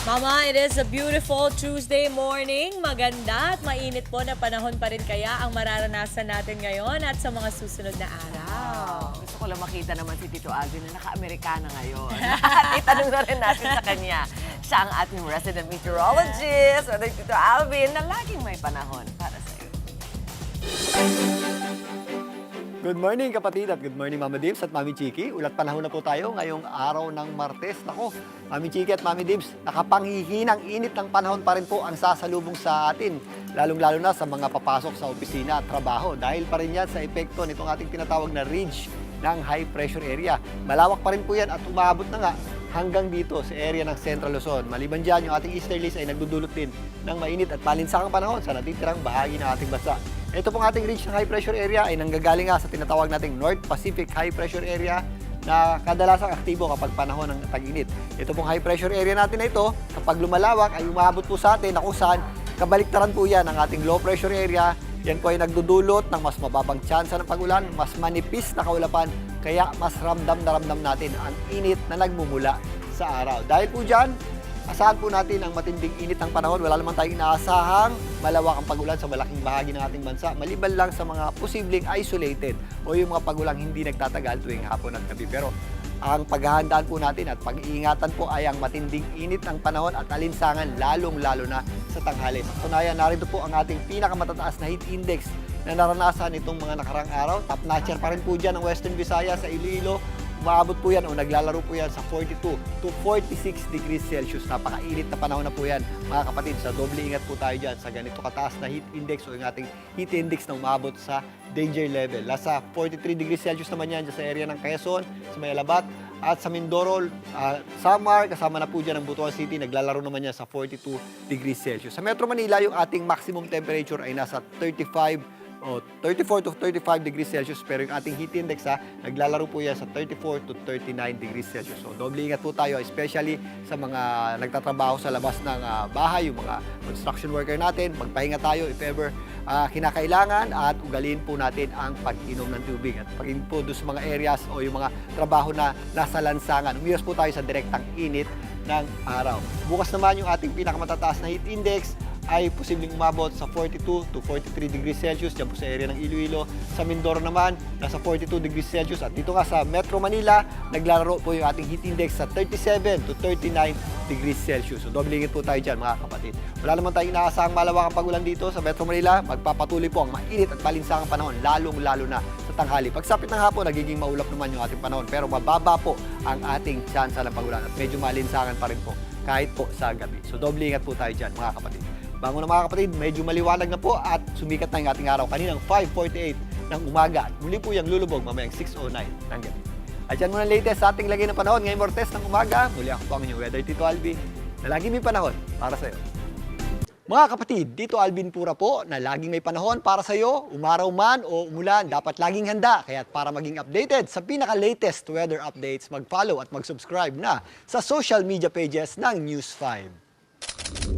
Mama, it is a beautiful Tuesday morning. Maganda at mainit po na panahon pa rin kaya ang mararanasan natin ngayon at sa mga susunod na araw. Gusto ko lang makita naman si Tito Alvin na naka-Amerikana ngayon. At itanong na rin natin sa kanya. Siya ang ating resident meteorologist, Tito Alvin, na laging may panahon para sa iyo. Good morning kapatid at good morning Mama Dibs at Mami Chiki. Ulat panahon na po tayo ngayong araw ng Martes. Nako, Mami Chiki at Mami Dibs, nakapanghihinang init ng panahon pa rin po ang sasalubong sa atin. Lalong-lalo na sa mga papasok sa opisina at trabaho. Dahil pa rin yan sa epekto nitong ating tinatawag na ridge ng high pressure area. Malawak pa rin po yan at umabot na nga hanggang dito sa area ng Central Luzon. Maliban dyan, yung ating easterlies ay nagdudulot din ng mainit at palinsakang panahon sa natitirang bahagi ng ating bansa. Ito pong ating ridge ng high pressure area ay nanggagaling nga sa tinatawag nating North Pacific High Pressure Area na kadalasang aktibo kapag panahon ng tag-init. Ito pong high pressure area natin na ito, kapag lumalawak ay umabot po sa atin na kung saan kabaliktaran po yan ng ating low pressure area. Yan po ay nagdudulot ng mas mababang tsansa ng pag-ulan, mas manipis na kaulapan, kaya mas ramdam na ramdam natin ang init na nagmumula sa araw. Dahil po dyan, asahan po natin ang matinding init ng panahon. Wala naman tayong inaasahang malawak ang pag-ulan sa malaking bahagi ng ating bansa. Maliban lang sa mga posibleng isolated o yung mga pag-ulang hindi nagtatagal tuwing hapon at gabi. Pero ang paghahandaan po natin at pag-iingatan po ay ang matinding init ng panahon at alinsangan lalong-lalo na sa tanghali. Sa katunayan, narito po ang ating pinakamatataas na heat index na naranasan itong mga nakarang araw. Top-notcher pa rin po dyan ang Western Visayas sa Iloilo. Umaabot po yan o naglalaro po yan sa 42 to 46 degrees Celsius. Napakainit na panahon na po yan, mga kapatid. Sa doble ingat po tayo dyan sa ganito kataas na heat index o yung ating heat index na umaabot sa danger level. Nasa 43 degrees Celsius naman yan sa area ng Quezon, sa Mayalabat, at sa Mindoro, Samar, kasama na po dyan ang Butuan City, naglalaro naman yan sa 42 degrees Celsius. Sa Metro Manila, yung ating maximum temperature ay nasa 34 to 35 degrees Celsius, pero yung ating heat index naglalaro po yan sa 34 to 39 degrees Celsius. So doble ingat po tayo, especially sa mga nagtatrabaho sa labas ng bahay, yung mga construction worker natin. Magpahinga tayo if ever kinakailangan at ugalin po natin ang pag-inom ng tubig. At pag-inom po doon sa mga areas o yung mga trabaho na nasa lansangan, umiwas po tayo sa direktang init ng araw. Bukas naman yung ating pinakamatataas na heat index ay posibleng umabot sa 42 to 43 degrees Celsius dyan po sa area ng Iloilo. Sa Mindoro naman, nasa 42 degrees Celsius. At dito nga sa Metro Manila, naglalaro po yung ating heat index sa 37 to 39 degrees Celsius. So doble ingat po tayo dyan, mga kapatid. Wala naman tayong inaasahang malawakang pag-ulan dito sa Metro Manila. Magpapatuloy po ang mainit at palinsakang panahon, lalong-lalo na sa tanghali. Pagsapit ng hapon, nagiging maulap naman yung ating panahon. Pero mababa po ang ating tsansa ng pag-ulan at medyo malinsangan pa rin po kahit po sa gabi. So doble ingat po tayo dyan, mga kapatid. Bango na mga kapatid, medyo maliwanag na po at sumikat na yung ating araw kaninang 5:48 ng umaga. At muli po yung lulubog mamayang 6:09 ng gabi. At yan muna latest sa ating lagay ng panahon ngayong Martes ng umaga. Muli ako po ang inyong weather, Tito Alvin, na lagi may panahon para sa iyo. Mga kapatid, Tito Alvin Pura po na laging may panahon para sa iyo, umaraw man o umulan, dapat laging handa. Kaya para maging updated sa pinaka-latest weather updates, mag-follow at mag-subscribe na sa social media pages ng News 5.